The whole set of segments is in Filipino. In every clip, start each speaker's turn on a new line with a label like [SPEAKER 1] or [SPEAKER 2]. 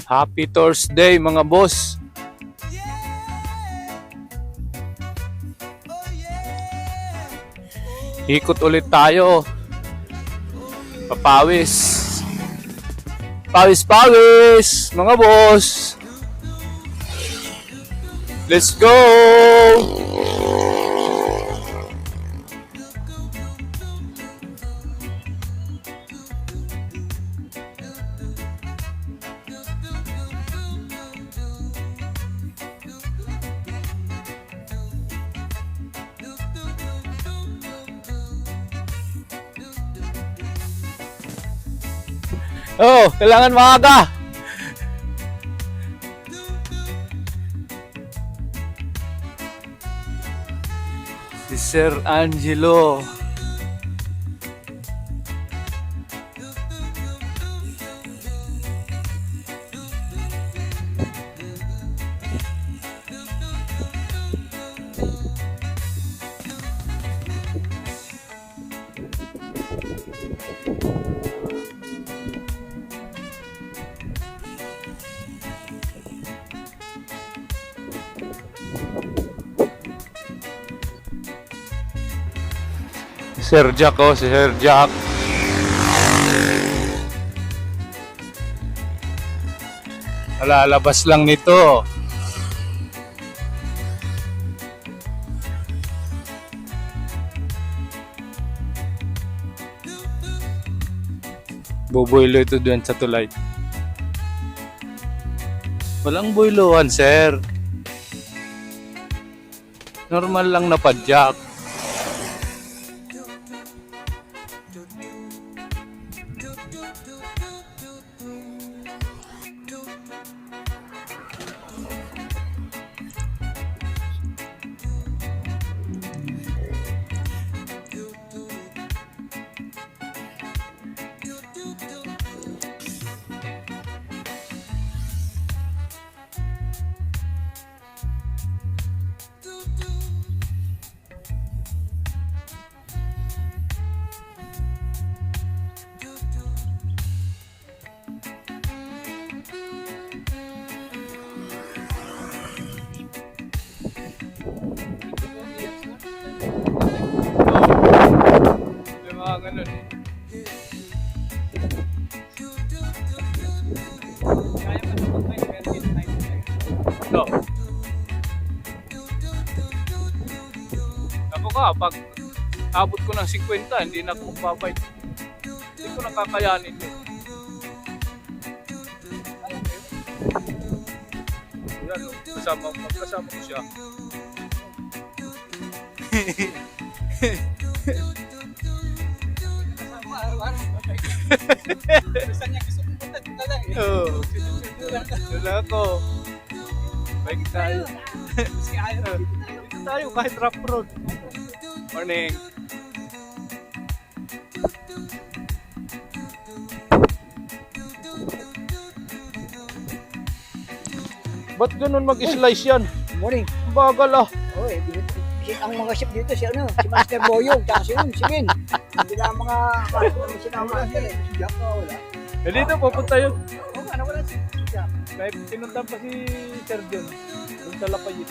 [SPEAKER 1] Happy Thursday mga boss. Ikot ulit tayo. Papawis. Pawis mga boss. Let's go. Oh, kailangan maaga. Si Sir Angelo. Sir Jack, oh, si Sir Jack. Lalabas lang nito. Buboylo ito doon sa tulay. Walang boylohan, sir. Normal lang na padyak. Ganun. No. Ako ka, pag abot ko ng 50, hindi na ako magbabike. Hindi ko nakakayanin yun. Yan, kasama ko siya.
[SPEAKER 2] Saan niya gusto pumunta dito lang eh.
[SPEAKER 1] Oo. Wala ko. Bike tayo.
[SPEAKER 2] Kasi ayaw.
[SPEAKER 1] Dito tayo kahit rough road. Morning. Ba't ganun mag-slice yan?
[SPEAKER 2] Morning.
[SPEAKER 1] Bagal ah.
[SPEAKER 2] Oy, ang mga chef dito si Master Boyong, tsaka si Min. Hindi lang mga sinama natin eh. Si Jack na wala.
[SPEAKER 1] Eh dito pupunta yun.
[SPEAKER 2] Oo nga, nawala si Jack.
[SPEAKER 1] May pinunta pa si Sir John. Yung talapayit.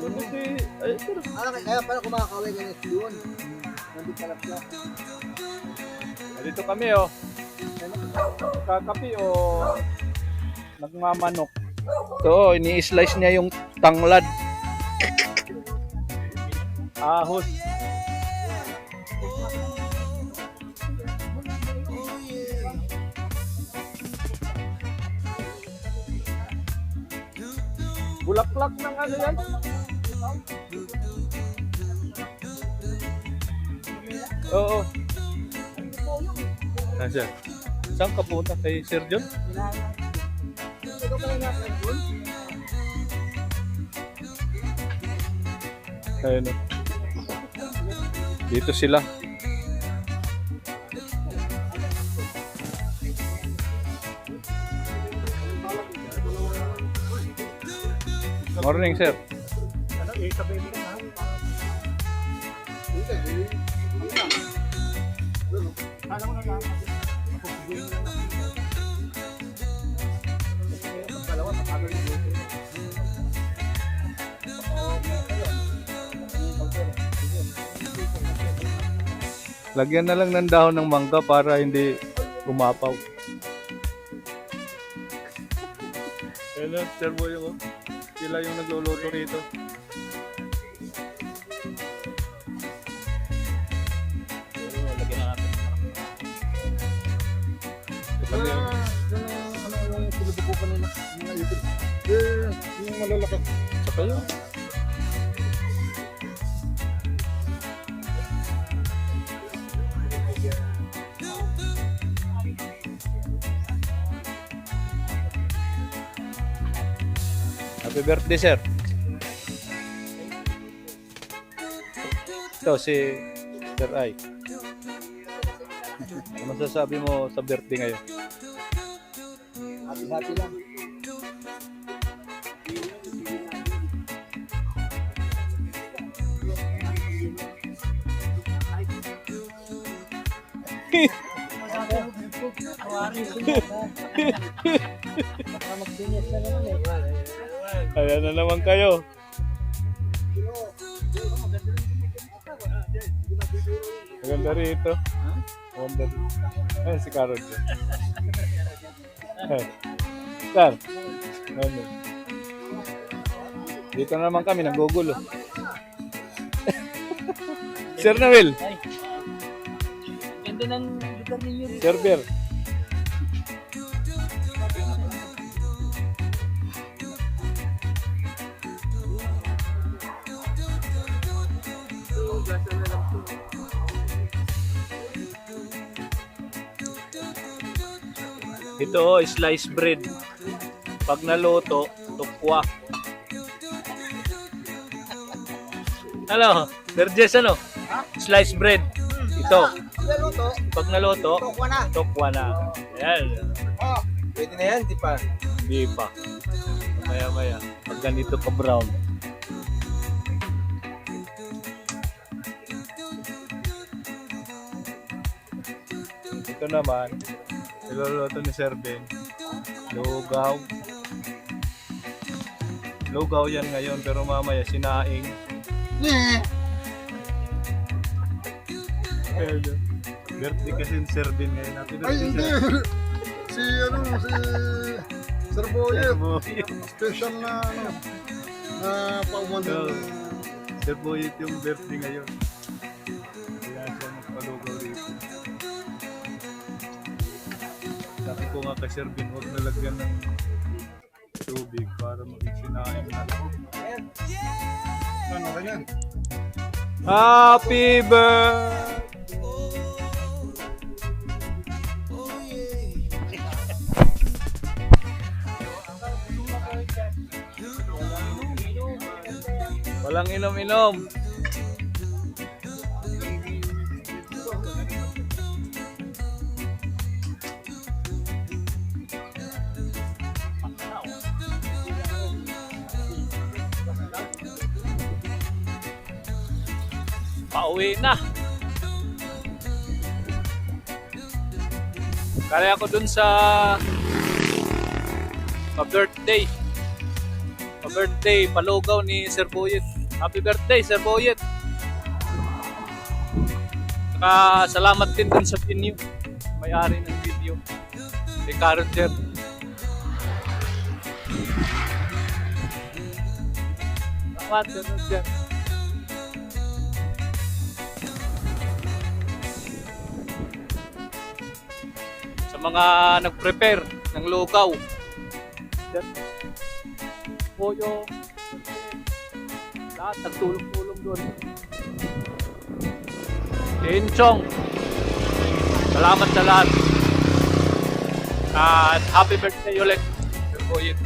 [SPEAKER 1] Ano si... Ay, sir.
[SPEAKER 2] Kaya pala kumakaway ganyan si Leon. Nandito pala siya.
[SPEAKER 1] Dito kami oh. Kakapi oh. Nagmamanok. Ito, ini-slice niya yung tanglad. Ahos. Bulaklak ng ano yan? Oo. Nasaan? Saan ka punta? Kay Sir John? Ayun o. Dito sila. Morning, sir.
[SPEAKER 2] Ano, sabay mo na. Alam mo na lang.
[SPEAKER 1] Lagyan na lang ng dahon ng mangga para hindi umapaw. Ayan, Sir Boyong. Sila yung nagluluto rito.
[SPEAKER 3] Lagyan na natin.
[SPEAKER 4] Yung sinubuko pa nila, mga YouTube. Yung malalaki.
[SPEAKER 1] Sa kayo. Happy birthday, sir. Ito si Sir Ay. Ano masasabi mo sa birthday ngayon?
[SPEAKER 2] Happy lang. Baka mag-finish na naman eh.
[SPEAKER 1] Ayan na naman kayo. Maganda rito. Maganda rito. Ayan si Carol. Sir. Ano? Dito na naman kami, nagugulo. Sir Noel.
[SPEAKER 2] Ganda ng lugar ninyo.
[SPEAKER 1] Server. Ito, sliced bread. Pag naluto, tukwa. Ano? Sir Jess, ano? Sliced bread. Ito.
[SPEAKER 2] Naluto,
[SPEAKER 1] Pag naluto,
[SPEAKER 2] tokwa na.
[SPEAKER 1] tukwa na. Ayan.
[SPEAKER 2] Oh,
[SPEAKER 4] Pwede na yan, di pa.
[SPEAKER 1] Hindi pa. Maya-maya. Pag ganito ka brown. Ito naman, niluluto ni Sir Ben. Lugaw. Lugaw yan ngayon, pero mamaya sinaing. Birthday kasi ni Sir Ben ngayon. Happy
[SPEAKER 4] Ay,
[SPEAKER 1] birthday,
[SPEAKER 4] hindi.
[SPEAKER 1] Sir.
[SPEAKER 4] Si Sir Boyet.
[SPEAKER 1] Boyet.
[SPEAKER 4] Special na, pauman
[SPEAKER 1] So,
[SPEAKER 4] ng
[SPEAKER 1] Sir Boyet yung birthday ngayon. Kaya siya magpalugaw rito. Sabi ko nga kay Sir Ben, huwag nalagyan ng tubig para maging sinain na lang.
[SPEAKER 4] ano ba yan?
[SPEAKER 1] Happy birthday! Walang inom-inom. Pauwi na. Kaya ako dun sa pa-birthday. Pa-birthday, palugaw ni Sir Boyet. Happy birthday, Sir Boyet. Saka salamat din dun sa venue. May-ari ng video. Kay Karen Sir. Salamat, Sir Roger. Sa mga nag-prepare ng lugaw. Boyong, lahat nagtulong-tulong doon. Inchong, salamat sa lahat. At happy birthday ulit, Sir Boyet.